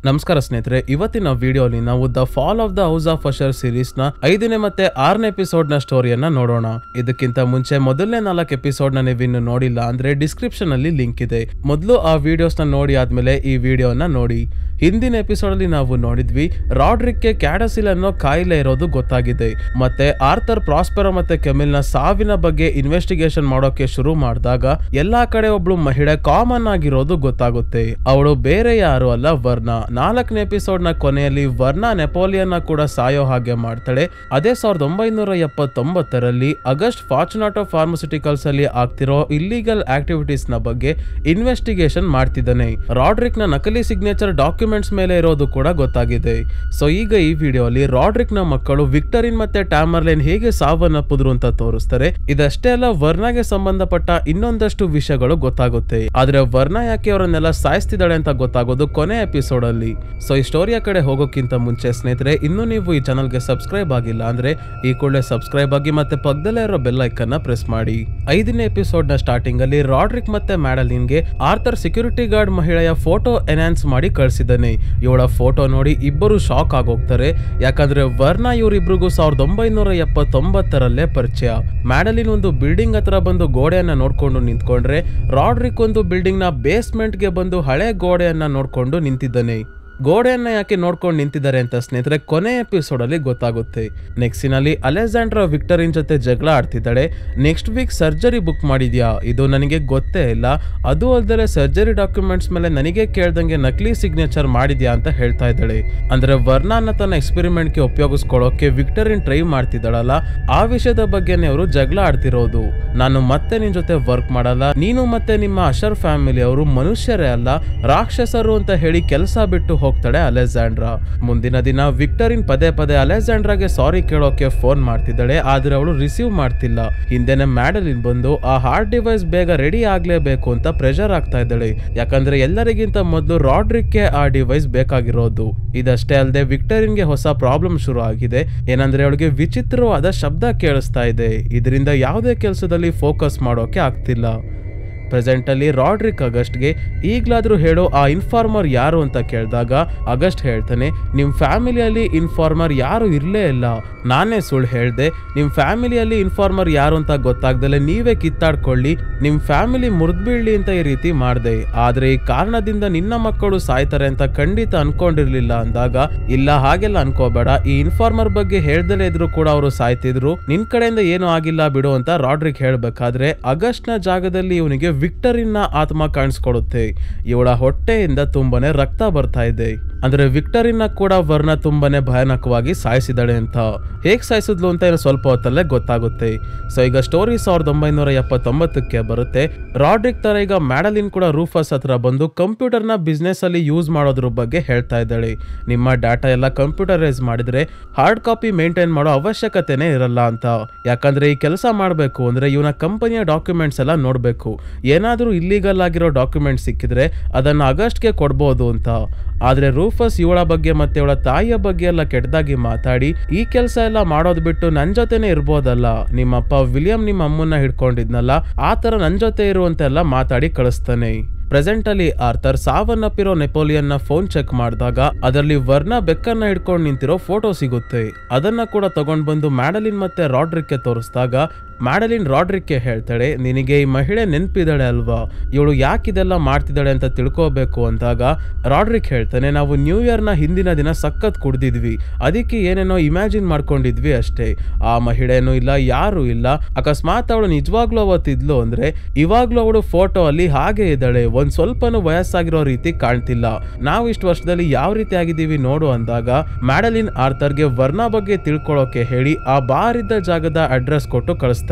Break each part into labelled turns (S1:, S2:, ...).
S1: ನಮಸ್ಕಾರ ಸ್ನೇಹಿತರೆ, ಇವತ್ತಿನ ವಿಡಿಯೋಲಿ ನಾವು the fall of the house of Usher series ನ 5ನೇ ಮತ್ತೆ 6ನೇ ಎಪಿಸೋಡ್ ನ ಸ್ಟೋರಿಯನ್ನ ನೋಡೋಣ. ಇದಕ್ಕಿಂತ ಮುಂಚೆ ಮೊದಲನೇ 4 ಎಪಿಸೋಡ್ ನ ನೀವಿನ್ನು ನೋಡಿಲ್ಲ ಅಂದ್ರೆ ಡಿಸ್ಕ್ರಿಪ್ಷನ್ ಅಲ್ಲಿ ಲಿಂಕ್ ಇದೆ. ಮೊದಲು ಆ ವಿಡಿಯೋಸ್ ನ ನೋಡಿ ಆದ್ಮೇಲೆ ಈ ವಿಡಿಯೋನ ನೋಡಿ. ಹಿಂದಿನ ಎಪಿಸೋಡ್ ಅಲ್ಲಿ ನಾವು ನೋಡಿದ್ವಿ ರಾಡ್ರಿಕ್ ಗೆ ಕ್ಯಾಡಸಿಲ್ ಅನ್ನೋ ಕಾಯಿಲೆ ಇರೋದು ಗೊತ್ತಾಗಿದೆ. ಮತ್ತೆ ಆರ್ಥರ್, ಪ್ರಾಸ್ಪೆರೋ ಮತ್ತೆ ಕೆಮಿಲ್ ನ ಸಾವಿನ ಬಗ್ಗೆ ಇನ್ವೆಸ್ಟಿಗೇಷನ್ ಮಾಡೋಕೆ ಶುರು ಮಾಡಿದಾಗ ಎಲ್ಲಾ ಕಡೆ ಒಬ್ಳು ಮಹಿಳೆ ಕಾಮನ್ ಆಗಿರೋದು ಗೊತ್ತಾಗುತ್ತೆ. ಅವಳು ಬೇರೆ ಯಾರು ಅಲ್ಲ, ವರ್ನಾ. 4ನೇ ಎಪಿಸೋಡ್ ನ ಕೊನೆಯಲ್ಲಿ ವರ್ನಾ ನೆಪೋಲಿಯನ್ ಕೂಡ ಸಾಯೋ ಹಾಗೆ ಮಾಡ್ತಾಳೆ. ಅದೇ 1979ರಲ್ಲಿ ಆಗಸ್ಟ್ ಫಾರ್ಚುನಾಟೋ ಫಾರ್ಮಸ್ಯೂಟಿಕಲ್ಸ್ ಅಲ್ಲಿ ಆಗ್ತಿರೋ ಇಲ್ಲಿಗಲ್ ಆಕ್ಟಿವಿಟೀಸ್ ನ ಬಗ್ಗೆ ಇನ್ವೆಸ್ಟಿಗೇಷನ್ ಮಾಡ್ತಿದ್ದಾನೆ. ರಾಡ್ರಿಕ್ ನ ನಕಲಿ ಸಿಗ್ನೇಚರ್ ಡಾಕ್ಯುಮೆಂಟ್ಸ್ ಮೇಲೆ ಇರೋದು ಕೂಡ ಗೊತ್ತಾಗಿದೆ. ಸೊ ಈಗ ಈ ವಿಡಿಯೋಲಿ ರಾಡ್ರಿಕ್ ನ ಮಕ್ಕಳು ವಿಕ್ಟರಿನ್ ಮತ್ತೆ ಟ್ಯಾಮರ್ಲೈನ್ ಹೇಗೆ ಸಾವನ್ನಪ್ಪಿದ್ರು ಅಂತ ತೋರಿಸ್ತಾರೆ. ಇದಷ್ಟೇ ಅಲ್ಲ, ವರ್ನಾಗೆ ಸಂಬಂಧಪಟ್ಟ ಇನ್ನೊಂದಷ್ಟು ವಿಷಯಗಳು ಗೊತ್ತಾಗುತ್ತೆ. ಆದ್ರೆ ವರ್ನಾ ಯಾಕೆ ಅವರನ್ನೆಲ್ಲ ಸಾಯಿಸ್ತಿದ್ದಾಳೆ ಅಂತ ಗೊತ್ತಾಗೋದು ಕೊನೆ ಎಪಿಸೋಡ್ ಅಲ್ಲಿ. ಸೊ ಈ ಸ್ಟೋರಿಯ ಕಡೆ ಹೋಗೋಕ್ಕಿಂತ ಮುಂಚೆ ಸ್ನೇಹಿತರೆ, ಇನ್ನೂ ನೀವು ಈ ಚಾನಲ್ಗೆ ಸಬ್ಸ್ಕ್ರೈಬ್ ಆಗಿಲ್ಲ ಅಂದ್ರೆ ಈ ಕೂಡಲೇ ಸಬ್ಸ್ಕ್ರೈಬ್ ಆಗಿ ಮತ್ತೆ ಪಕ್ಕದಲ್ಲೇ ಇರೋ ಬೆಲ್ ಐಕನ್ ನ ಪ್ರೆಸ್ ಮಾಡಿ. 5ನೇ ಎಪಿಸೋಡ್ ನ ಸ್ಟಾರ್ಟಿಂಗ್ ಅಲ್ಲಿ ರಾಡ್ರಿಕ್ ಮತ್ತೆ ಮ್ಯಾಡಲಿನ್ ಗೆ ಆರ್ಥರ್ ಸೆಕ್ಯೂರಿಟಿ ಗಾರ್ಡ್ ಮಹಿಳೆಯ ಫೋಟೋ ಎನ್ಹಾನ್ಸ್ ಮಾಡಿ ಕಳಿಸಿದ್ದಾನೆ. ಇವಳ ಫೋಟೋ ನೋಡಿ ಇಬ್ಬರು ಶಾಕ್ ಆಗೋಗ್ತಾರೆ. ಯಾಕಂದ್ರೆ ವರ್ನಾ ಇವರಿಬ್ರಿಗೂ 1979ರಲ್ಲೇ ಪರಿಚಯ. ಮ್ಯಾಡಲಿನ್ ಒಂದು ಬಿಲ್ಡಿಂಗ್ ಹತ್ರ ಬಂದು ಗೋಡೆಯನ್ನ ನೋಡ್ಕೊಂಡು ನಿಂತ್ಕೊಂಡ್ರೆ, ರಾಡ್ರಿಕ್ ಒಂದು ಬಿಲ್ಡಿಂಗ್ ನ ಬೇಸ್ಮೆಂಟ್ ಗೆ ಬಂದು ಹಳೆ ಗೋಡೆಯನ್ನ ನೋಡ್ಕೊಂಡು ನಿಂತಿದ್ದಾನೆ. ಗೋಡೆಯನ್ನ ಯಾಕೆ ನೋಡ್ಕೊಂಡು ನಿಂತಿದ್ದಾರೆ ಅಂತ ಸ್ನೇಹಿತರೆ ಕೊನೆ ಎಪಿಸೋಡ್ ಅಲ್ಲಿ ಗೊತ್ತಾಗುತ್ತೆ. ನೆಕ್ಸ್ಟ್ ಸೀನಲ್ಲಿ ಅಲೆಕ್ಸಾಂಡ್ರಾ ವಿಕ್ಟರಿನ್ ಜೊತೆ ಜಗಳ ಆಡ್ತಿದ್ದಾಳೆ. ನೆಕ್ಸ್ಟ್ ವೀಕ್ ಸರ್ಜರಿ ಬುಕ್ ಮಾಡಿದ್ಯಾ? ಇದು ನನಗೆ ಗೊತ್ತೇ ಇಲ್ಲ. ಅದು ಅಲ್ಲದೆ ಸರ್ಜರಿ ಡಾಕ್ಯುಮೆಂಟ್ಸ್ ಮೇಲೆ ನನಗೆ ಕೇಳ್ದಂಗೆ ನಕಲಿ ಸಿಗ್ನೇಚರ್ ಮಾಡಿದ್ಯಾ ಅಂತ ಹೇಳ್ತಾ ಇದ್ದಾಳೆ. ಅಂದ್ರೆ ವರ್ನಾನ ತನ್ನ ಎಕ್ಸ್ಪೆರಿಮೆಂಟ್ ಗೆ ಉಪಯೋಗಿಸ್ಕೊಳ್ಳೋಕೆ ವಿಕ್ಟರಿನ್ ಟ್ರೈ ಮಾಡ್ತಿದ್ದಾಳಲ್ಲ, ಆ ವಿಷಯದ ಬಗ್ಗೆನೇ ಅವರು ಜಗಳ ಆಡ್ತಿರೋದು. ನಾನು ಮತ್ತೆ ನಿನ್ ಜೊತೆ ವರ್ಕ್ ಮಾಡಲ್ಲ, ನೀನು ಮತ್ತೆ ನಿಮ್ಮ ಅಶರ್ ಫ್ಯಾಮಿಲಿ ಅವರು ಮನುಷ್ಯರೇ ಅಲ್ಲ, ರಾಕ್ಷಸರು ಅಂತ ಹೇಳಿ ಕೆಲಸ ಬಿಟ್ಟು ಹೋಗ್ತಾಳೆ ಅಲೆಕ್ಸಾಂಡ್ರಾ. ಮುಂದಿನ ದಿನ ವಿಕ್ಟರಿನ್ ಪದೇ ಪದೇ ಅಲೆಕ್ಸಾಂಡ್ರಾಗೆ ಸಾರಿ ಕೇಳೋಕೆ ಫೋನ್ ಮಾಡ್ತಿದ್ದಾಳೆ. ಆದ್ರೆ ಅವಳು ರಿಸೀವ್ ಮಾಡ್ತಿಲ್ಲ. ಹಿಂದೆನೆ ಮ್ಯಾಡಲಿನ್ ಬಂದು ಆ ಹಾರ್ಡ್ ಡಿವೈಸ್ ಬೇಗ ರೆಡಿ ಆಗ್ಲೇಬೇಕು ಅಂತ ಪ್ರೆಷರ್ ಆಗ್ತಾ ಇದ್ದಾಳೆ. ಯಾಕಂದ್ರೆ ಎಲ್ಲರಿಗಿಂತ ಮೊದಲು ರಾಡ್ರಿಕ್ಗೆ ಆ ಡಿವೈಸ್ ಬೇಕಾಗಿರೋದು. ಇದಷ್ಟೇ ಅಲ್ಲದೆ ವಿಕ್ಟರಿನ್ಗೆ ಹೊಸ ಪ್ರಾಬ್ಲಮ್ ಶುರು ಆಗಿದೆ. ಏನಂದ್ರೆ ಅವಳಿಗೆ ವಿಚಿತ್ರವಾದ ಶಬ್ದ ಕೇಳಿಸ್ತಾ ಇದೆ. ಇದರಿಂದ ಯಾವುದೇ ಕೆಲಸದಲ್ಲಿ ಫೋಕಸ್ ಮಾಡೋಕೆ ಆಗ್ತಿಲ್ಲ. ಪ್ರೆಸೆಂಟ್ ಅಲ್ಲಿ ರಾಡ್ರಿಕ್ ಆಗಸ್ಟ್ಗೆ ಈಗ್ಲಾದ್ರೂ ಹೇಳೋ ಆ ಇನ್ಫಾರ್ಮರ್ ಯಾರು ಅಂತ ಕೇಳಿದಾಗ ಆಗಸ್ಟ್ ಹೇಳ್ತಾನೆ, ನಿಮ್ ಫ್ಯಾಮಿಲಿಯಲ್ಲಿ ಇನ್ಫಾರ್ಮರ್ ಯಾರು ಇರ್ಲೇ ಇಲ್ಲ. ನಾನೇ ಸುಳ್ಳು ಹೇಳ್ದೆ. ನಿಮ್ ಫ್ಯಾಮಿಲಿಯಲ್ಲಿ ಇನ್ಫಾರ್ಮರ್ ಯಾರು ಅಂತ ಗೊತ್ತಾಗ್ದಲೆ ನೀವೇ ಕಿತ್ತಾಡ್ಕೊಳ್ಳಿ, ನಿಮ್ ಫ್ಯಾಮಿಲಿ ಮುರಿದ್ಬೀಳ್ಲಿ ಅಂತ ಈ ರೀತಿ ಮಾಡ್ದೆ. ಆದ್ರೆ ಈ ಕಾರಣದಿಂದ ನಿನ್ನ ಮಕ್ಕಳು ಸಾಯ್ತಾರೆ ಅಂತ ಖಂಡಿತ ಅನ್ಕೊಂಡಿರ್ಲಿಲ್ಲ ಅಂದಾಗ, ಇಲ್ಲ ಹಾಗೆಲ್ಲ ಅನ್ಕೋಬೇಡ, ಈ ಇನ್ಫಾರ್ಮರ್ ಬಗ್ಗೆ ಹೇಳ್ದಲೇ ಇದ್ರು ಕೂಡ ಅವರು ಸಾಯ್ತಿದ್ರು, ನಿನ್ ಕಡೆಯಿಂದ ಏನು ಆಗಿಲ್ಲ ಬಿಡು ಅಂತ ರಾಡ್ರಿಕ್ ಹೇಳ್ಬೇಕಾದ್ರೆ ಆಗಸ್ಟ್ ನ ಜಾಗದಲ್ಲಿ ಇವನಿಗೆ ವಿಕ್ಟರಿನ್ ನ ಆತ್ಮ ಕಾಣಿಸ್ಕೊಡುತ್ತೆ. ಇವಳ ಹೊಟ್ಟೆಯಿಂದ ತುಂಬಾನೇ ರಕ್ತ ಬರ್ತಾ ಇದೆ. ಅಂದ್ರೆ ವಿಕ್ಟರಿನ್ ಕೂಡ ವರ್ನ ತುಂಬಾನೇ ಭಯಾನಕವಾಗಿ ಸಾಯಿಸಿದಾಳೆ ಅಂತ. ಹೇಗ್ ಸಾಯಿಸಿದ್ಲು ಅಂತ ಏನು ಸ್ವಲ್ಪ ಹೊತ್ತಲ್ಲೇ ಗೊತ್ತಾಗುತ್ತೆ. ಸೊ ಈಗ ಸ್ಟೋರಿ 1979ಕ್ಕೆ ಬರುತ್ತೆ. ರಾಡ್ರಿಕ್ ತರ ಈಗ ಮ್ಯಾಡಲಿನ್ ಕೂಡ ರೂಫಸ್ ಹತ್ರ ಬಂದು ಕಂಪ್ಯೂಟರ್ ನ ಬಿಸ್ನೆಸ್ ಅಲ್ಲಿ ಯೂಸ್ ಮಾಡೋದ್ರ ಬಗ್ಗೆ ಹೇಳ್ತಾ ಇದ್ದಾಳೆ. ನಿಮ್ಮ ಡಾಟಾ ಎಲ್ಲ ಕಂಪ್ಯೂಟರೈಸ್ ಮಾಡಿದ್ರೆ ಹಾರ್ಡ್ ಕಾಪಿ ಮೇಂಟೈನ್ ಮಾಡೋ ಅವಶ್ಯಕತೆನೇ ಇರಲ್ಲ ಅಂತ. ಯಾಕಂದ್ರೆ ಈ ಕೆಲಸ ಮಾಡಬೇಕು ಅಂದ್ರೆ ಇವನ ಕಂಪನಿಯ ಡಾಕ್ಯುಮೆಂಟ್ಸ್ ಎಲ್ಲ ನೋಡ್ಬೇಕು. ಏನಾದ್ರೂ ಇಲ್ಲಿಗಲ್ ಆಗಿರೋ ಡಾಕ್ಯುಮೆಂಟ್ ಸಿಕ್ಕಿದ್ರೆ ಅದನ್ನ ಆಗಸ್ಟ್ಗೆ ಕೊಡ್ಬೋದು ಅಂತ. ಆದ್ರೆ ರೂಫಸ್ ಇವಳ ಬಗ್ಗೆ ಮತ್ತೆ ಇವಳ ತಾಯಿಯ ಬಗ್ಗೆ ಎಲ್ಲ ಕೆಟ್ಟದಾಗಿ ಮಾತಾಡಿ, ಈ ಕೆಲಸ ಎಲ್ಲ ಮಾಡೋದ್ ಬಿಟ್ಟು ನನ್ ಜೊತೆನೆ ಇರ್ಬೋದಲ್ಲ, ನಿಮ್ಮಪ್ಪ ವಿಲಿಯಂ ನಿಮ್ಮ ಅಮ್ಮನ್ನ ಹಿಡ್ಕೊಂಡಿದ್ನಲ್ಲ, ಆ ತರ ನನ್ ಜೊತೆ ಇರುವಂತೆಲ್ಲ ಮಾತಾಡಿ ಕಳಿಸ್ತಾನೆ. ಪ್ರೆಸೆಂಟ್ ಅಲ್ಲಿ ಆರ್ಥರ್ ಸಾವನ್ನಪ್ಪಿರೋ ನೆಪೋಲಿಯನ್ ನ ಫೋನ್ ಚೆಕ್ ಮಾಡಿದಾಗ ಅದರಲ್ಲಿ ವರ್ನಾ ಬೆಕ್ಕನ್ನ ಹಿಡ್ಕೊಂಡು ನಿಂತಿರೋ ಫೋಟೋ ಸಿಗುತ್ತೆ. ಅದನ್ನ ಕೂಡ ತಗೊಂಡ್ ಬಂದು ಮ್ಯಾಡಲಿನ್ ಮತ್ತೆ ರಾಡ್ರಿಕ್ ಗೆ ತೋರಿಸಿದಾಗ ಮ್ಯಾಡಲಿನ್ ರಾಡ್ರಿಕ್ ಹೇಳ್ತಾಳೆ, ನಿನಗೆ ಈ ಮಹಿಳೆ ನೆನ್ಪಿದ್ದಾಳೆ ಅಲ್ವಾ, ಇವಳು ಯಾಕಿದೆಲ್ಲ ಮಾಡ್ತಿದ್ದಾಳೆ ಅಂತ ತಿಳ್ಕೋಬೇಕು ಅಂದಾಗ ರಾಡ್ರಿಕ್ ಹೇಳ್ತಾನೆ, ನಾವು ನ್ಯೂ ಇಯರ್ ನ ಹಿಂದಿನ ದಿನ ಸಖತ್ ಕುಡ್ದಿದ್ವಿ, ಅದಕ್ಕೆ ಏನೇನೋ ಇಮ್ಯಾಜಿನ್ ಮಾಡ್ಕೊಂಡಿದ್ವಿ ಅಷ್ಟೇ. ಆ ಮಹಿಳೆನೂ ಇಲ್ಲ, ಯಾರು ಇಲ್ಲ. ಅಕಸ್ಮಾತ್ ಅವಳು ನಿಜವಾಗ್ಲೂ ಅವತ್ತಿದ್ಲು ಅಂದ್ರೆ ಇವಾಗ್ಲೂ ಅವಳು ಫೋಟೋ ಅಲ್ಲಿ ಹಾಗೆ ಇದ್ದಾಳೆ, ಒಂದ್ ಸ್ವಲ್ಪನೂ ವಯಸ್ಸಾಗಿರೋ ರೀತಿ ಕಾಣ್ತಿಲ್ಲ. ನಾವು ಇಷ್ಟು ವರ್ಷದಲ್ಲಿ ಯಾವ ರೀತಿ ಆಗಿದ್ದೀವಿ ನೋಡು ಅಂದಾಗ ಮ್ಯಾಡಲಿನ್ ಆರ್ಥರ್ಗೆ ವರ್ನಾ ಬಗ್ಗೆ ತಿಳ್ಕೊಳ್ಳೋಕೆ ಹೇಳಿ ಆ ಬಾರ್ ಇದ್ದ ಜಾಗದ ಅಡ್ರೆಸ್ ಕೊಟ್ಟು ಕಳಿಸ್ತಾಳೆ.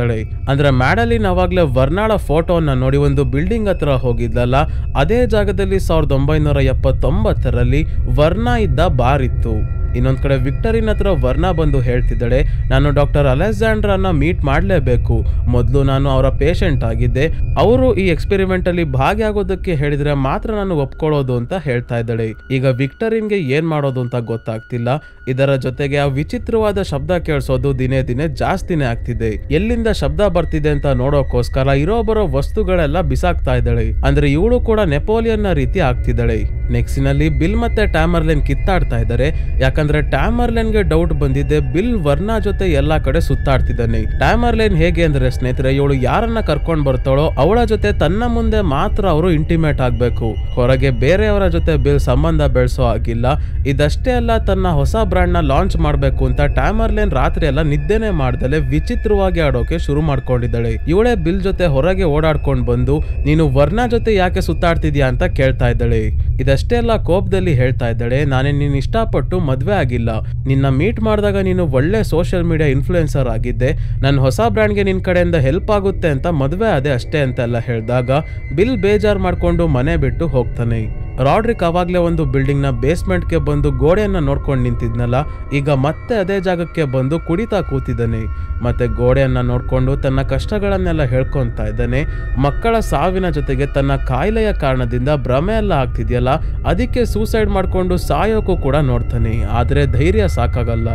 S1: ಅಂದ್ರೆ ಮ್ಯಾಡಲಿನ್ ಅವಾಗ್ಲೇ ವರ್ನಾಳ ಫೋಟೋನ ನೋಡಿ ಒಂದು ಬಿಲ್ಡಿಂಗ್ ಹತ್ರ ಹೋಗಿದ್ದಲ್ಲ, ಅದೇ ಜಾಗದಲ್ಲಿ 1979ರಲ್ಲಿ ವರ್ನಾ ಇದ್ದ ಬಾರ್ ಇತ್ತು. ಇನ್ನೊಂದ್ ಕಡೆ ವಿಕ್ಟರಿನ್ ಹತ್ರ ವರ್ನಾ ಬಂದು ಹೇಳ್ತಿದ್ದಾಳೆ, ನಾನು ಡಾಕ್ಟರ್ ಅಲೆಕ್ಸಾಂಡ್ರಾನ ಮೀಟ್ ಮಾಡ್ಲೇಬೇಕು, ಮೊದಲು ನಾನು ಅವರ ಪೇಷಂಟ್ ಆಗಿದ್ದೆ, ಅವರು ಈ ಎಕ್ಸ್ಪೆರಿಮೆಂಟ್ ಅಲ್ಲಿ ಭಾಗಿಯಾಗೋದಕ್ಕೆ ಹೇಳಿದ್ರೆ ಮಾತ್ರ ನಾನು ಒಪ್ಕೊಳ್ಳೋದು ಅಂತ ಹೇಳ್ತಾ ಇದ್ದಾಳೆ. ಈಗ ವಿಕ್ಟರಿನ್ಗೆ ಏನ್ ಮಾಡೋದು ಅಂತ ಗೊತ್ತಾಗ್ತಿಲ್ಲ. ಇದರ ಜೊತೆಗೆ ಆ ವಿಚಿತ್ರವಾದ ಶಬ್ದ ಕೇಳಿಸೋದು ದಿನೇ ದಿನೇ ಜಾಸ್ತಿನೇ ಆಗ್ತಿದೆ. ಎಲ್ಲಿಂದ ಶಬ್ದ ಬರ್ತಿದೆ ಅಂತ ನೋಡೋಕೋಸ್ಕರ ಇರೋ ಬರೋ ವಸ್ತುಗಳೆಲ್ಲ ಬಿಸಾಕ್ತಾ ಇದ್ದಾಳೆ. ಅಂದ್ರೆ ಇವಳು ಕೂಡ ನೆಪೋಲಿಯನ್ ನ ರೀತಿ ಆಗ್ತಿದ್ದಾಳೆ. ನೆಕ್ಸ್ಟಿನಲ್ಲಿ ಬಿಲ್ ಮತ್ತೆ ಟ್ಯಾಮರ್ಲೆನ್ ಕಿತ್ತಾಡ್ತಾ ಇದ್ದಾರೆ. ಯಾಕಂದ್ರೆ ಟ್ಯಾಮರ್ಲೆನ್ಗೆ ಡೌಟ್ ಬಂದಿದೆ, ಬಿಲ್ ವರ್ನಾ ಜೊತೆ ಎಲ್ಲಾ ಕಡೆ ಸುತ್ತಾಡ್ತಿದ್ದಾನೆ. ಟ್ಯಾಮರ್ಲೆನ್ ಹೇಗೆ ಅಂದ್ರೆ ಸ್ನೇಹಿತರೆ, ಇವಳು ಯಾರನ್ನ ಕರ್ಕೊಂಡ್ ಬರ್ತಾಳೋ ಅವಳ ಜೊತೆ ತನ್ನ ಮುಂದೆ ಮಾತ್ರ ಅವರು ಇಂಟಿಮೇಟ್ ಆಗ್ಬೇಕು, ಹೊರಗೆ ಬೇರೆಯವರ ಜೊತೆ ಬಿಲ್ ಸಂಬಂಧ ಬೆಳೆಸೋ ಆಗಿಲ್ಲ. ಇದಷ್ಟೇ ಅಲ್ಲ, ತನ್ನ ಹೊಸ ಬ್ರಾಂಡ್ ನ ಲಾಂಚ್ ಮಾಡ್ಬೇಕು ಅಂತ ಟ್ಯಾಮರ್ಲೆನ್ ರಾತ್ರಿ ಎಲ್ಲ ನಿದ್ದೆನೆ ಮಾಡ್ದಲೆ ವಿಚಿತ್ರವಾಗಿ ಆಡೋಕೆ ಶುರು ಮಾಡ್ಕೊಂಡಿದ್ದಾಳೆ. ಇವಳೇ ಬಿಲ್ ಜೊತೆ ಹೊರಗೆ ಓಡಾಡ್ಕೊಂಡ್ ಬಂದು ನೀನು ವರ್ನಾ ಜೊತೆ ಯಾಕೆ ಸುತ್ತಾಡ್ತಿದ್ಯಾ ಅಂತ ಕೇಳ್ತಾ ಇದ್ದಾಳೆ. ಇದಷ್ಟೇ ಅಲ್ಲ, ಕೋಪದಲ್ಲಿ ಹೇಳ್ತಾ ಇದ್ದಾಳೆ, ನಾನೇ ನೀನ್ ಇಷ್ಟಪಟ್ಟು ಮದ್ವೆ ಆಗಿಲ್ಲ, ನಿನ್ನ ಮೀಟ್ ಮಾಡಿದಾಗ ನೀನು ಒಳ್ಳೆ ಸೋಷಿಯಲ್ ಮೀಡಿಯಾ ಇನ್ಫ್ಲೂಯೆನ್ಸರ್ ಆಗಿದ್ದೆ, ನನ್ನ ಹೊಸ ಬ್ರ್ಯಾಂಡ್ಗೆ ನಿನ್ ಕಡೆಯಿಂದ ಹೆಲ್ಪ್ ಆಗುತ್ತೆ ಅಂತ ಮದ್ವೆ ಅದೇ ಅಷ್ಟೇ ಅಂತೆಲ್ಲ ಹೇಳಿದಾಗ ಬಿಲ್ ಬೇಜಾರ್ ಮಾಡ್ಕೊಂಡು ಮನೆ ಬಿಟ್ಟು ಹೋಗ್ತಾನೆ. ರಾಡ್ರಿಕ್ ಅವಾಗ್ಲೇ ಒಂದು ಬಿಲ್ಡಿಂಗ್ ನ ಬೇಸ್ಮೆಂಟ್ ಗೆ ಬಂದು ಗೋಡೆಯನ್ನ ನೋಡ್ಕೊಂಡು ನಿಂತಿದ್ನಲ್ಲ, ಈಗ ಮತ್ತೆ ಅದೇ ಜಾಗಕ್ಕೆ ಬಂದು ಕುಡಿತಾ ಕೂತಿದ್ದಾನೆ. ಮತ್ತೆ ಗೋಡೆಯನ್ನ ನೋಡ್ಕೊಂಡು ತನ್ನ ಕಷ್ಟಗಳನ್ನೆಲ್ಲ ಹೇಳ್ಕೊಂತಾ ಇದ್ದಾನೆ. ಮಕ್ಕಳ ಸಾವಿನ ಜೊತೆಗೆ ತನ್ನ ಕಾಯಿಲೆಯ ಕಾರಣದಿಂದ ಭ್ರಮೆ ಎಲ್ಲ ಆಗ್ತಿದ್ಯಲ್ಲ, ಅದಕ್ಕೆ ಸೂಸೈಡ್ ಮಾಡ್ಕೊಂಡು ಸಾಯೋಕ್ಕೂ ಕೂಡ ನೋಡ್ತಾನೆ. ಆದ್ರೆ ಧೈರ್ಯ ಸಾಕಾಗಲ್ಲ.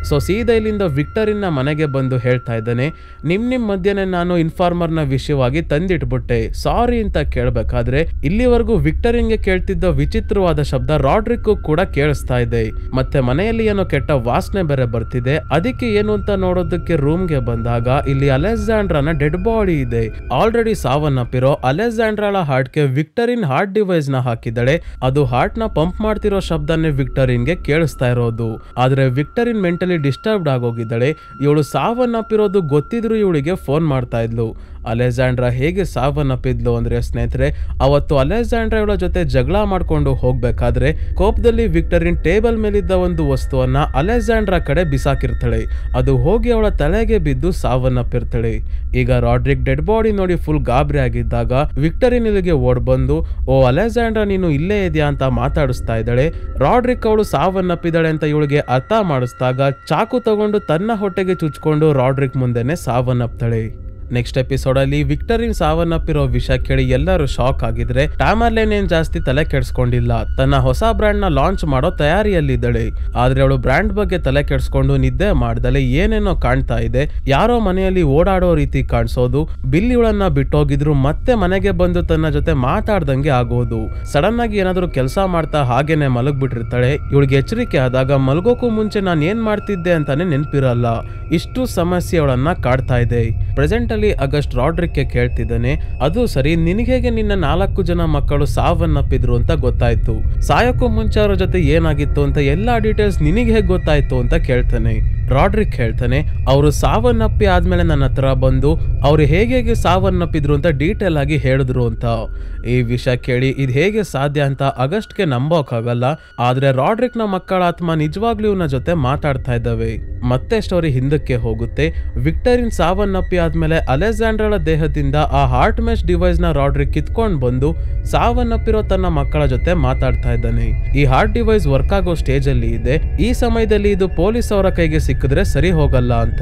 S1: ಸೊ ಸೀದಾ ಇಲ್ಲಿಂದ ವಿಕ್ಟರಿನ್ನ ಮನೆಗೆ ಬಂದು ಹೇಳ್ತಾ ಇದ್ದಾನೆ, ನಿಮ್ ಮಧ್ಯೆ ನಾನು ಇನ್ಫಾರ್ಮರ್ನ ವಿಷಯವಾಗಿ ತಂದಿಟ್ಬಿಟ್ಟೆ, ಸಾರಿ ಅಂತ ಕೇಳಬೇಕಾದ್ರೆ ಇಲ್ಲಿವರೆಗೂ ವಿಕ್ಟರಿನ್ಗೆ ಕೇಳ್ತಿದ್ದ ವಿಚಿತ್ರವಾದ ಶಬ್ದ ರಾಡ್ರಿಕ್ ಕೂಡ ಕೇಳಿಸ್ತಾ ಇದೆ. ಮತ್ತೆ ಮನೆಯಲ್ಲಿ ಏನೋ ಕೆಟ್ಟ ವಾಸನೆ ಬೇರೆ ಬರ್ತಿದೆ. ಅದಕ್ಕೆ ಏನು ಅಂತ ನೋಡೋದಕ್ಕೆ ರೂಮ್ಗೆ ಬಂದಾಗ ಇಲ್ಲಿ ಅಲೆಕ್ಸಾಂಡ್ರಾನ ಡೆಡ್ ಬಾಡಿ ಇದೆ. ಆಲ್ರೆಡಿ ಸಾವನ್ನಪ್ಪಿರೋ ಅಲೆಕ್ಸಾಂಡ್ರಾಳ ಹಾರ್ಟ್ಗೆ ವಿಕ್ಟರಿನ್ ಹಾರ್ಟ್ ಡಿವೈಸ್ ನ ಹಾಕಿದ್ದಾಳೆ. ಅದು ಹಾರ್ಟ್ ನ ಪಂಪ್ ಮಾಡ್ತಿರೋ ಶಬ್ದನೇ ವಿಕ್ಟರಿನ್ಗೆ ಕೇಳಿಸ್ತಾ ಇರೋದು. ಆದ್ರೆ ವಿಕ್ಟರಿನ್ ಮೆಂಟಲಿ ಡಿಸ್ಟರ್ಬ್ಡ್ ಆಗೋಗಿದ್ದಾಳೆ. ಇವಳು ಸಾವನ್ನಪ್ಪಿರೋದು ಗೊತ್ತಿದ್ರು ಇವಳಿಗೆ ಫೋನ್ ಮಾಡ್ತಾ ಇದ್ಲು. ಅಲೆಕ್ಸಾಂಡ್ರಾ ಹೇಗೆ ಸಾವನ್ನಪ್ಪಿದ್ಲು ಅಂದ್ರೆ ಸ್ನೇಹಿತರೆ, ಅವತ್ತು ಅಲೆಕ್ಸಾಂಡ್ರಾ ಇವಳ ಜೊತೆ ಜಗಳ ಮಾಡ್ಕೊಂಡು ಹೋಗ್ಬೇಕಾದ್ರೆ ಕೋಪದಲ್ಲಿ ವಿಕ್ಟರಿನ್ ಟೇಬಲ್ ಮೇಲಿದ್ದ ಒಂದು ವಸ್ತುವನ್ನ ಅಲೆಕ್ಸಾಂಡ್ರಾ ಕಡೆ ಬಿಸಾಕಿರ್ತಾಳೆ. ಅದು ಹೋಗಿ ಅವಳ ತಲೆಗೆ ಬಿದ್ದು ಸಾವನ್ನಪ್ಪಿರ್ತಾಳೆ. ಈಗ ರಾಡ್ರಿಕ್ ಡೆಡ್ ಬಾಡಿ ನೋಡಿ ಫುಲ್ ಗಾಬರಿ ಆಗಿದ್ದಾಗ ವಿಕ್ಟರಿನ್ ಇಲ್ಲಿಗೆ ಓಡ್ ಬಂದು, ಓ ಅಲೆಕ್ಸಾಂಡ್ರಾ ನೀನು ಇಲ್ಲೇ ಇದೆಯಾ ಅಂತ ಮಾತಾಡಿಸ್ತಾ ಇದ್ದಾಳೆ. ರಾಡ್ರಿಕ್ ಅವಳು ಸಾವನ್ನಪ್ಪಿದ್ದಾಳೆ ಅಂತ ಇವಳಿಗೆ ಅರ್ಥ ಮಾಡಿಸಿದಾಗ ಚಾಕು ತಗೊಂಡು ತನ್ನ ಹೊಟ್ಟೆಗೆ ಚುಚ್ಕೊಂಡು ರಾಡ್ರಿಕ್ ಮುಂದೆನೆ ಸಾವನ್ನಪ್ತಾಳೆ. ನೆಕ್ಸ್ಟ್ ಎಪಿಸೋಡ್ ಅಲ್ಲಿ ವಿಕ್ಟರಿನ್ ಸಾವನ್ನಪ್ಪಿರೋ ವಿಷಯ ಕೇಳಿ ಎಲ್ಲರೂ ಶಾಕ್ ಆಗಿದ್ರೆ ಟ್ಯಾಮರ್ಲೆನ್ ಏನ್ ಜಾಸ್ತಿ ತಲೆ ಕೆಡ್ಸ್ಕೊಂಡಿಲ್ಲ. ತನ್ನ ಹೊಸ ಬ್ರ್ಯಾಂಡ್ ನ ಲಾಂಚ್ ಮಾಡೋ ತಯಾರಿಯಲ್ಲಿದ್ದಾಳೆ. ಆದ್ರೆ ಅವಳು ಬ್ರ್ಯಾಂಡ್ ಬಗ್ಗೆ ತಲೆ ಕೆಡ್ಸ್ಕೊಂಡು ನಿದ್ದೆ ಮಾಡ್ದಲೆ ಏನೇನೋ ಕಾಣ್ತಾ ಇದೆ. ಯಾರೋ ಮನೆಯಲ್ಲಿ ಓಡಾಡೋ ರೀತಿ ಕಾಣಿಸೋದು. ಬಿಲ್ ಇವಳನ್ನ ಬಿಟ್ಟೋಗಿದ್ರು ಮತ್ತೆ ಮನೆಗೆ ಬಂದು ತನ್ನ ಜೊತೆ ಮಾತಾಡ್ದಂಗೆ ಆಗೋದು. ಸಡನ್ ಆಗಿ ಏನಾದ್ರು ಕೆಲಸ ಮಾಡ್ತಾ ಹಾಗೇನೆ ಮಲಗ್ಬಿಟ್ಟಿರ್ತಾಳೆ. ಇವಳಿಗೆ ಎಚ್ಚರಿಕೆ ಆದಾಗ ಮಲಗೋಕ್ಕೂ ಮುಂಚೆ ನಾನು ಏನ್ ಮಾಡ್ತಿದ್ದೆ ಅಂತಾನೆ ನೆನ್ಪಿರಲ್ಲ. ಇಷ್ಟು ಸಮಸ್ಯೆ ಅವಳನ್ನ ಕಾಡ್ತಾ ಇದೆ. ಪ್ರೆಸೆಂಟ್ ಅಲ್ಲಿ ಆಗಸ್ಟ್ ರಾಡ್ರಿಕ್ ಕೇಳ್ತಿದ್ದಾನೆ, ಅದು ಸರಿ, ನಿನಗೆ ನಿನ್ನ 4 ಜನ ಮಕ್ಕಳು ಸಾವನ್ನಪ್ಪಿದ್ರು ಅಂತ ಗೊತ್ತಾಯ್ತು, ಸಾಯಕ್ಕೂ ಮುಂಚೆ ಅವರ ಜೊತೆ ಏನಾಗಿತ್ತು ಅಂತ ಎಲ್ಲಾ ಡೀಟೇಲ್ಸ್ ನಿನಗೆ ಹೇಗೆ ಗೊತ್ತಾಯ್ತು ಅಂತ ಕೇಳ್ತಾನೆ. ರಾಡ್ರಿಕ್ ಹೇಳ್ತಾನೆ, ಅವರು ಸಾವನ್ನಪ್ಪಿ ಆದ್ಮೇಲೆ ನನ್ನ ಹತ್ರ ಬಂದು ಅವ್ರು ಹೇಗೆ ಸಾವನ್ನಪ್ಪಿದ್ರು ಅಂತ ಡೀಟೇಲ್ ಆಗಿ ಹೇಳಿದ್ರು ಅಂತ. ಈ ವಿಷಯ ಕೇಳಿ ಇದು ಹೇಗೆ ಸಾಧ್ಯ ಅಂತ ಆಗಸ್ಟ್ಗೆ ನಂಬೋಕಾಗಲ್ಲ. ಆದ್ರೆ ರಾಡ್ರಿಕ್ ನ ಮಕ್ಕಳ ಆತ್ಮ ನಿಜವಾಗ್ಲೂ ಇವನ ಜೊತೆ ಮಾತಾಡ್ತಾ ಇದ್ದಾವೆ. ಮತ್ತೆ ಸ್ಟೋರಿ ಹಿಂದಕ್ಕೆ ಹೋಗುತ್ತೆ. ವಿಕ್ಟರಿನ್ ಸಾವನ್ನಪ್ಪಿ ಆದ್ಮೇಲೆ ಅಲೆಕ್ಸಾಂಡ್ರಾಳ ದೇಹದಿಂದ ಆ ಹಾರ್ಟ್ ಮೆಶ್ ಡಿವೈಸ್ ನ ರಾಡ್ರಿಕ್ ಕಿತ್ಕೊಂಡ್ ಬಂದು ಸಾವನ್ನಪ್ಪಿರೋ ತನ್ನ ಮಕ್ಕಳ ಜೊತೆ ಮಾತಾಡ್ತಾ ಇದ್ದಾನೆ. ಈ ಹಾರ್ಟ್ ಡಿವೈಸ್ ವರ್ಕ್ ಆಗೋ ಸ್ಟೇಜ್ ಅಲ್ಲಿ ಇದೆ. ಈ ಸಮಯದಲ್ಲಿ ಇದು ಪೊಲೀಸ್ ಅವರ ಕೈಗೆ ಸಿಕ್ಕಿದ್ರೆ ಸರಿ ಹೋಗಲ್ಲ ಅಂತ.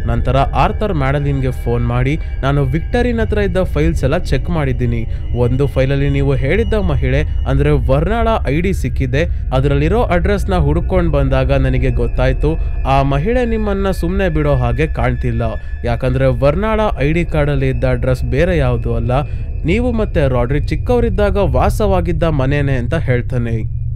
S1: ನಂತರ ಆರ್ಥರ್ ಮ್ಯಾಡಲಿನ್ಗೆ ಫೋನ್ ಮಾಡಿ, ನಾನು ವಿಕ್ಟರಿನ್ ಹತ್ರ ಇದ್ದ ಫೈಲ್ಸ್ ಎಲ್ಲ ಚೆಕ್ ಮಾಡಿದ್ದೀನಿ. ಒಂದು ಫೈಲಲ್ಲಿ ನೀವು ಹೇಳಿದ್ದ ಮಹಿಳೆ ಅಂದ್ರೆ ವರ್ನಾಳ ಐಡಿ ಸಿಕ್ಕಿದೆ. ಅದರಲ್ಲಿರೋ ಅಡ್ರೆಸ್ ನ ಹುಡುಕೊಂಡು ಬಂದಾಗ ನನಗೆ ಗೊತ್ತಾಯ್ತು, ಆ ಮಹಿಳೆ ನಿಮ್ಮನ್ನ ಸುಮ್ಮನೆ ಬಿಡೋ ಹಾಗೆ ಕಾಣ್ತಿಲ್ಲ. ಯಾಕಂದ್ರೆ ವರ್ನಾಳ ಐಡಿ ಕಾರ್ಡ್ ಅಲ್ಲಿ ಇದ್ದ ಅಡ್ರೆಸ್ ಬೇರೆ ಯಾವುದು ಅಲ್ಲ, ನೀವು ಮತ್ತೆ ರಾಡ್ರಿಕ್ ಚಿಕ್ಕವರಿದ್ದಾಗ ವಾಸವಾಗಿದ್ದ ಮನೆನೇ ಅಂತ ಹೇಳ್ತಾನೆ.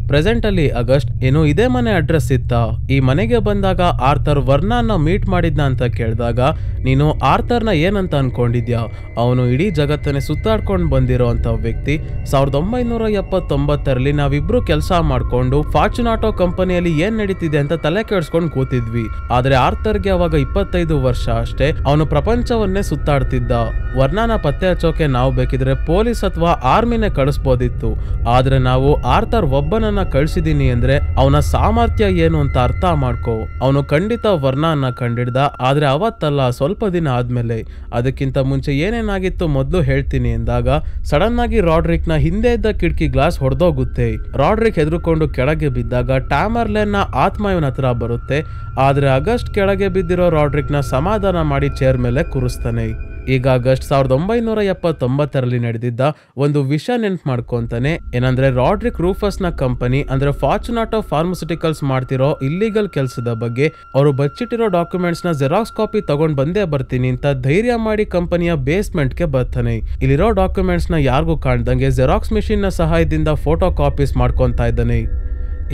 S1: ಪ್ರೆಸೆಂಟ್ ಅಲ್ಲಿ ಆಗಸ್ಟ್ ಏನು ಇದೇ ಮನೆ ಅಡ್ರೆಸ್ ಇತ್ತ? ಈ ಮನೆಗೆ ಬಂದಾಗ ಆರ್ಥರ್ ವರ್ನಾನ ಮೀಟ್ ಮಾಡಿದ್ನ ಅಂತ ಕೇಳಿದಾಗ, ನೀನು ಆರ್ಥರ್ನ ಏನಂತ ಅನ್ಕೊಂಡಿದ್ಯಾ? ಅವನು ಇಡೀ ಜಗತ್ತನ್ನೇ ಸುತ್ತಾಡ್ಕೊಂಡು ಬಂದಿರೋ ಅಂತ ವ್ಯಕ್ತಿ. 1979ರಲ್ಲಿ ನಾವಿಬ್ರು ಕೆಲಸ ಮಾಡ್ಕೊಂಡು ಫಾರ್ಚುನಾಟೋ ಕಂಪನಿಯಲ್ಲಿ ಏನ್ ನಡೀತಿದೆ ಅಂತ ತಲೆ ಕೆಡ್ಸ್ಕೊಂಡು ಕೂತಿದ್ವಿ. ಆದ್ರೆ ಆರ್ಥರ್ಗೆ ಅವಾಗ 25 ವರ್ಷ ಅಷ್ಟೇ. ಅವನು ಪ್ರಪಂಚವನ್ನೇ ಸುತ್ತಾಡ್ತಿದ್ದ. ವರ್ನಾನ ಪತ್ತೆ ಹಚ್ಚೋಕೆ ನಾವು ಬೇಕಿದ್ರೆ ಪೊಲೀಸ್ ಅಥವಾ ಆರ್ಮಿನೇ ಕಳಿಸ್ಬೋದಿತ್ತು. ಆದ್ರೆ ನಾವು ಆರ್ಥರ್ ಒಬ್ಬನನ್ನ ಕಳ್ಸಿದೀನಿ ಅಂದ್ರೆ ಅವನ ಸಾಮರ್ಥ್ಯ ಏನು ಅಂತ ಅರ್ಥ ಮಾಡ್ಕೋ. ಅವನು ಖಂಡಿತ ವರ್ನಾನ ಕಂಡಿಡ್ದ, ಆದ್ರೆ ಅವತ್ತಲ್ಲ, ಸ್ವಲ್ಪ ದಿನ ಆದ್ಮೇಲೆ. ಅದಕ್ಕಿಂತ ಮುಂಚೆ ಏನೇನಾಗಿತ್ತು ಮೊದಲು ಹೇಳ್ತೀನಿ ಎಂದಾಗ ಸಡನ್ ಆಗಿ ರಾಡ್ರಿಕ್ ನ ಹಿಂದೆ ಇದ್ದ ಕಿಟಕಿ ಗ್ಲಾಸ್ ಹೊಡೆದೋಗುತ್ತೆ. ರಾಡ್ರಿಕ್ ಹೆದರ್ಕೊಂಡು ಕೆಳಗೆ ಬಿದ್ದಾಗ ಟ್ಯಾಮರ್ಲೆನ್ ನ ಆತ್ಮ ಇವನ ಹತ್ರ ಬರುತ್ತೆ. ಆದ್ರೆ ಆಗಸ್ಟ್ ಕೆಳಗೆ ಬಿದ್ದಿರೋ ರಾಡ್ರಿಕ್ ನ ಸಮಾಧಾನ ಮಾಡಿ ಚೇರ್ ಮೇಲೆ ಕೂರಿಸ್ತಾನೆ. ಈಗ ಆಗಸ್ಟ್ 1979ರಲ್ಲಿ ನಡೆದಿದ್ದ ಒಂದು ವಿಷಯ ನೆನ್ಪು ಮಾಡ್ಕೊಂತಾನೆ. ಏನಂದ್ರೆ ರಾಡ್ರಿಕ್ ರೂಫಸ್ ನ ಕಂಪನಿ ಅಂದ್ರೆ ಫಾರ್ಚುನಾಟೋ ಫಾರ್ಮಸ್ಯೂಟಿಕಲ್ಸ್ ಮಾಡ್ತಿರೋ ಇಲ್ಲಿಗಲ್ ಕೆಲಸದ ಬಗ್ಗೆ ಅವರು ಬಚ್ಚಿಟ್ಟಿರೋ ಡಾಕ್ಯುಮೆಂಟ್ಸ್ ನ ಜೆರಾಕ್ಸ್ ಕಾಪಿ ತಗೊಂಡ್ ಬಂದೇ ಬರ್ತೀನಿ ಅಂತ ಧೈರ್ಯ ಮಾಡಿ ಕಂಪನಿಯ ಬೇಸ್ಮೆಂಟ್ ಗೆ ಬರ್ತಾನೆ. ಇಲ್ಲಿರೋ ಡಾಕ್ಯುಮೆಂಟ್ಸ್ ನ ಯಾರಿಗೂ ಕಾಣ್ದಂಗೆ ಜೆರಾಕ್ಸ್ ಮಿಷಿನ್ ನ ಸಹಾಯದಿಂದ ಫೋಟೋ ಕಾಪೀಸ್ ಮಾಡ್ಕೊಂತಾ ಇದ್ದಾನೆ.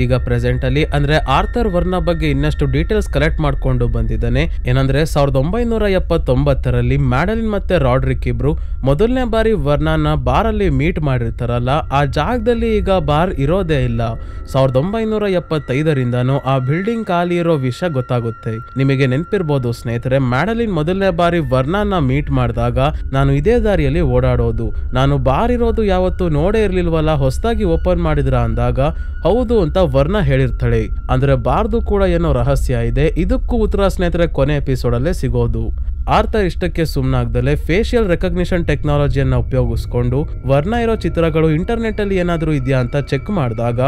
S1: ಈಗ ಪ್ರೆಸೆಂಟ್ ಅಲ್ಲಿ ಅಂದ್ರೆ ಆರ್ಥರ್ ವರ್ನ ಬಗ್ಗೆ ಇನ್ನಷ್ಟು ಡೀಟೇಲ್ಸ್ ಕಲೆಕ್ಟ್ ಮಾಡ್ಕೊಂಡು ಬಂದಿದ್ದಾನೆ. ಏನಂದ್ರೆ 1979ರಲ್ಲಿ ಮ್ಯಾಡಲಿನ್ ಮತ್ತೆ ರಾಡ್ರಿಕ್ ಇಬ್ರು ಮೊದಲನೇ ಬಾರಿ ವರ್ನಾನ ಬಾರ್ ಅಲ್ಲಿ ಮೀಟ್ ಮಾಡಿರ್ತಾರಲ್ಲ, ಆ ಜಾಗದಲ್ಲಿ ಈಗ ಬಾರ್ ಇರೋದೇ ಇಲ್ಲ. 1975ರಿಂದಾನು ಆ ಬಿಲ್ಡಿಂಗ್ ಖಾಲಿ ಇರೋ ವಿಷಯ ಗೊತ್ತಾಗುತ್ತೆ. ನಿಮಗೆ ನೆನ್ಪಿರ್ಬೋದು ಸ್ನೇಹಿತರೆ, ಮ್ಯಾಡಲಿನ್ ಮೊದಲನೇ ಬಾರಿ ವರ್ನಾನ ಮೀಟ್ ಮಾಡಿದಾಗ ನಾನು ಇದೇ ದಾರಿಯಲ್ಲಿ ಓಡಾಡೋದು, ನಾನು ಬಾರ್ ಇರೋದು ಯಾವತ್ತು ನೋಡೇ ಇರ್ಲಿಲ್ವಲ್ಲ, ಹೊಸದಾಗಿ ಓಪನ್ ಮಾಡಿದ್ರ ಅಂದಾಗ ಹೌದು ಅಂತ ವರ್ನ ಹೇಳಿರ್ತಾಳೆ. ಅಂದ್ರೆ ಬಾರ್ದು ಕೂಡ ಏನೋ ರಹಸ್ಯ ಇದೆ. ಇದಕ್ಕೂ ಉತ್ತರ ಸ್ನೇಹಿತರೆ ಕೊನೆ ಎಪಿಸೋಡ್ ಅಲ್ಲೇ ಸಿಗೋದು. ಆರ್ಥರ್ ಇಷ್ಟಕ್ಕೆ ಸುಮ್ಮನಾಗ್ದಲೆ ಫೇಶಿಯಲ್ ರೆಕಗ್ನಿಷನ್ ಟೆಕ್ನಾಲಜಿಯನ್ನ ಉಪಯೋಗಿಸ್ಕೊಂಡು ವರ್ನ ಇರೋ ಚಿತ್ರಗಳು ಇಂಟರ್ನೆಟ್ ಅಲ್ಲಿ ಏನಾದ್ರೂ ಇದೆಯಾ ಅಂತ ಚೆಕ್ ಮಾಡಿದಾಗ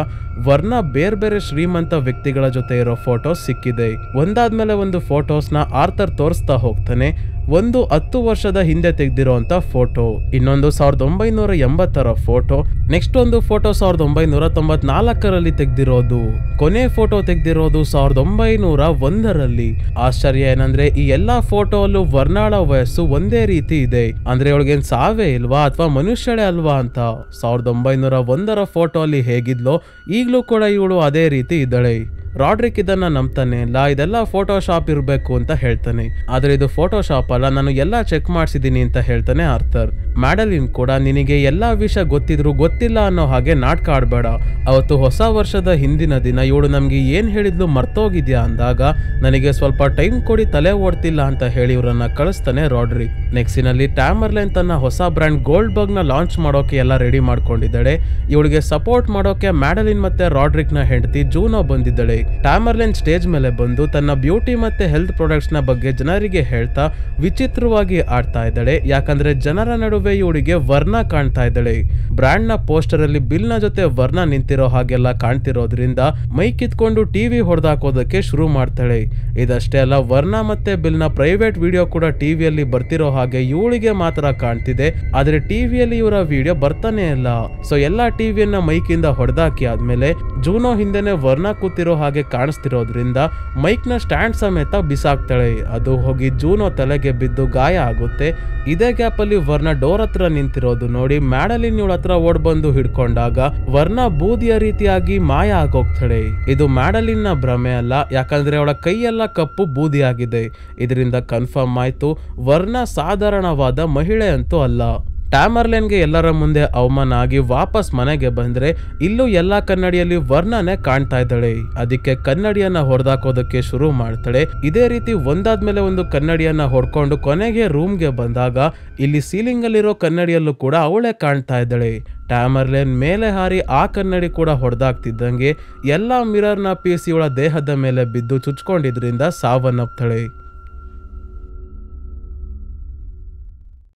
S1: ವರ್ನ ಬೇರೆ ಬೇರೆ ಶ್ರೀಮಂತ ವ್ಯಕ್ತಿಗಳ ಜೊತೆ ಇರೋ ಫೋಟೋಸ್ ಸಿಕ್ಕಿದೆ. ಒಂದಾದ್ಮೇಲೆ ಒಂದು ಫೋಟೋಸ್ನ ಆರ್ಥರ್ ತೋರಿಸ್ತಾ ಹೋಗ್ತಾನೆ. ಒಂದು 10 ವರ್ಷದ ಹಿಂದೆ ತೆಗೆದಿರೋಂಥ ಫೋಟೋ, ಇನ್ನೊಂದು 1980ರ ಫೋಟೋ, ನೆಕ್ಸ್ಟ್ ಒಂದು ಫೋಟೋ 1994ರಲ್ಲಿ ತೆಗೆದಿರೋದು, ಕೊನೆ ಫೋಟೋ ತೆಗೆದಿರೋದು 1901ರಲ್ಲಿ. ಆಶ್ಚರ್ಯ ಏನಂದ್ರೆ ಈ ಎಲ್ಲಾ ಫೋಟೋ ಅಲ್ಲೂ ವರ್ನಾಳ ವಯಸ್ಸು ಒಂದೇ ರೀತಿ ಇದೆ. ಅಂದ್ರೆ ಇವಳಿಗೇನ್ ಸಾವೇ ಇಲ್ವಾ ಅಥವಾ ಮನುಷ್ಯಳೇ ಅಲ್ವಾ ಅಂತ. 1901ರ ಫೋಟೋ ಅಲ್ಲಿ ಹೇಗಿದ್ಲೋ ಈಗ್ಲೂ ಕೂಡ ಇವಳು ಅದೇ ರೀತಿ ಇದ್ದಾಳೆ. ರಾಡ್ರಿಕ್ ಇದನ್ನ ನಂಬ್ತಾನೆ ಇಲ್ಲ, ಇದೆಲ್ಲ ಫೋಟೋಶಾಪ್ ಇರಬೇಕು ಅಂತ ಹೇಳ್ತಾನೆ. ಆದ್ರೆ ಇದು ಫೋಟೋಶಾಪ್ ಅಲ್ಲ, ನಾನು ಎಲ್ಲಾ ಚೆಕ್ ಮಾಡಿಸಿದೀನಿ ಅಂತ ಹೇಳ್ತಾನೆ ಆರ್ಥರ್. ಮ್ಯಾಡಲಿನ್ ಕೂಡ ನಿನಗೆ ಎಲ್ಲಾ ವಿಷಯ ಗೊತ್ತಿದ್ರು ಗೊತ್ತಿಲ್ಲ ಅನ್ನೋ ಹಾಗೆ ನಾಟಕ ಆಡ್ಬೇಡ, ಅವತ್ತು ಹೊಸ ವರ್ಷದ ಹಿಂದಿನ ದಿನ ಇವಳು ನಮ್ಗೆ ಏನ್ ಹೇಳಿದ್ಲು ಮರ್ತೋಗಿದ್ಯಾ ಅಂದಾಗ ನನಗೆ ಸ್ವಲ್ಪ ಟೈಮ್ ಕೊಡಿ, ತಲೆ ಓಡ್ತಿಲ್ಲ ಅಂತ ಹೇಳಿ ಇವ್ರನ್ನ ಕಳಿಸ್ತಾನೆ ರಾಡ್ರಿಕ್. ನೆಕ್ಸ್ಟಿನಲ್ಲಿ ಟ್ಯಾಮರ್ಲೈನ್ ತನ್ನ ಹೊಸ ಬ್ರ್ಯಾಂಡ್ ಗೋಲ್ಡ್ ಬರ್ಗ್ ನ ಲಾಂಚ್ ಮಾಡೋಕೆ ಎಲ್ಲ ರೆಡಿ ಮಾಡ್ಕೊಂಡಿದ್ದಾಳೆ. ಇವಳಿಗೆ ಸಪೋರ್ಟ್ ಮಾಡೋಕೆ ಮ್ಯಾಡಲಿನ್ ಮತ್ತೆ ರಾಡ್ರಿಕ್ ನ ಹೆಂಡತಿ ಜೂನೋ ಬಂದಿದ್ದಾಳೆ. ಟ್ಯಾಮರ್ಲೈನ್ ಸ್ಟೇಜ್ ಮೇಲೆ ಬಂದು ತನ್ನ ಬ್ಯೂಟಿ ಮತ್ತೆ ಹೆಲ್ತ್ ಪ್ರಾಡಕ್ಟ್ಸ್ ನ ಬಗ್ಗೆ ಜನರಿಗೆ ಹೇಳ್ತಾ ವಿಚಿತ್ರವಾಗಿ ಆಡ್ತಾ ಇದ್ದಾಳೆ. ಯಾಕಂದ್ರೆ ಜನರ ನಡುವೆ ಇವಳಿಗೆ ವರ್ನ ಕಾಣ್ತಾ ಇದ್ದಾಳೆ. ಬ್ರ್ಯಾಂಡ್ ನ ಪೋಸ್ಟರ್ ಅಲ್ಲಿ ಬಿಲ್ ನ ಜೊತೆ ವರ್ನ ನಿಂತಿರೋ ಹಾಗೆಲ್ಲ ಕಾಣ್ತಿರೋದ್ರಿಂದ ಮೈ ಕಿತ್ಕೊಂಡು ಟಿವಿ ಹೊಡೆದಾಕೋದಕ್ಕೆ ಶುರು ಮಾಡ್ತಾಳೆ. ಇದಷ್ಟೇ ಅಲ್ಲ, ವರ್ನ ಮತ್ತೆ ಬಿಲ್ ನ ಪ್ರೈವೇಟ್ ವಿಡಿಯೋ ಕೂಡ ಟಿವಿಯಲ್ಲಿ ಬರ್ತಿರೋ ಹಾಗೆ ಇವಳಿಗೆ ಮಾತ್ರ ಕಾಣ್ತಿದೆ. ಆದ್ರೆ ಟಿವಿಯಲ್ಲಿ ಇವರ ವಿಡಿಯೋ ಬರ್ತಾನೆ ಇಲ್ಲ. ಸೊ ಎಲ್ಲಾ ಟಿವಿಯನ್ನ ಮೈಕಿಂದ ಹೊಡೆದಾಕಿ ಆದ್ಮೇಲೆ ಜೂನೋ ಹಿಂದೆನೆ ವರ್ನ ಕೂತಿರೋ ಹಾಗೆ ಕಾಣಿಸ್ತಿರೋದ್ರಿಂದ ಮೈಕ್ ನ ಸ್ಟ್ಯಾಂಡ್ ಸಮೇತ ಬಿಸಾಕ್ತಾಳೆ. ಅದು ಹೋಗಿ ಜೂನೋ ತಲೆಗೆ ಬಿದ್ದು ಗಾಯ ಆಗುತ್ತೆ. ಇದೇ ಗ್ಯಾಪ್ ಅಲ್ಲಿ ವರ್ನ ಡೋರ್ ಹತ್ರ ನಿಂತಿರೋದು ನೋಡಿ ಮ್ಯಾಡಲಿನ್ ಇವಳ ಹತ್ರ ಓಡ್ ಬಂದು ಹಿಡ್ಕೊಂಡಾಗ ವರ್ನ ಬೂದಿಯ ರೀತಿಯಾಗಿ ಮಾಯ ಆಗೋಗ್ತಾಳೆ. ಇದು ಮ್ಯಾಡಲಿನ್ ನ ಭ್ರಮೆ ಅಲ್ಲ, ಯಾಕಂದ್ರೆ ಅವಳ ಕೈಯೆಲ್ಲ ಕಪ್ಪು ಬೂದಿಯಾಗಿದೆ. ಇದರಿಂದ ಕನ್ಫರ್ಮ್ ಆಯ್ತು ವರ್ನ ಸಾಧಾರಣವಾದ ಮಹಿಳೆ ಅಂತೂ ಅಲ್ಲ. ಟ್ಯಾಮರ್ಲೈನ್ಗೆ ಎಲ್ಲರ ಮುಂದೆ ಅವಮಾನ ಆಗಿ ವಾಪಸ್ ಮನೆಗೆ ಬಂದ್ರೆ ಇಲ್ಲೂ ಎಲ್ಲಾ ಕನ್ನಡಿಯಲ್ಲಿ ವರ್ಣನೆ ಕಾಣ್ತಾ ಇದ್ದಾಳೆ. ಅದಕ್ಕೆ ಕನ್ನಡಿಯನ್ನ ಹೊಡೆದಾಕೋದಕ್ಕೆ ಶುರು ಮಾಡ್ತಾಳೆ. ಇದೇ ರೀತಿ ಒಂದಾದ್ಮೇಲೆ ಒಂದು ಕನ್ನಡಿಯನ್ನ ಹೊಡ್ಕೊಂಡು ಕೊನೆಗೆ ರೂಮ್ಗೆ ಬಂದಾಗ ಇಲ್ಲಿ ಸೀಲಿಂಗ್ ಅಲ್ಲಿರೋ ಕನ್ನಡಿಯಲ್ಲೂ ಕೂಡ ಅವಳೇ ಕಾಣ್ತಾ ಇದ್ದಾಳೆ. ಟ್ಯಾಮರ್ಲೈನ್ ಮೇಲೆ ಹಾರಿ ಆ ಕನ್ನಡಿ ಕೂಡ ಹೊಡೆದಾಗ್ತಿದ್ದಂಗೆ ಎಲ್ಲಾ ಮಿರರ್ನ ಪೀಸ್ ಇವಳ ದೇಹದ ಮೇಲೆ ಬಿದ್ದು ಚುಚ್ಕೊಂಡಿದ್ರಿಂದ ಸಾವನ್ನಪ್ತಾಳೆ.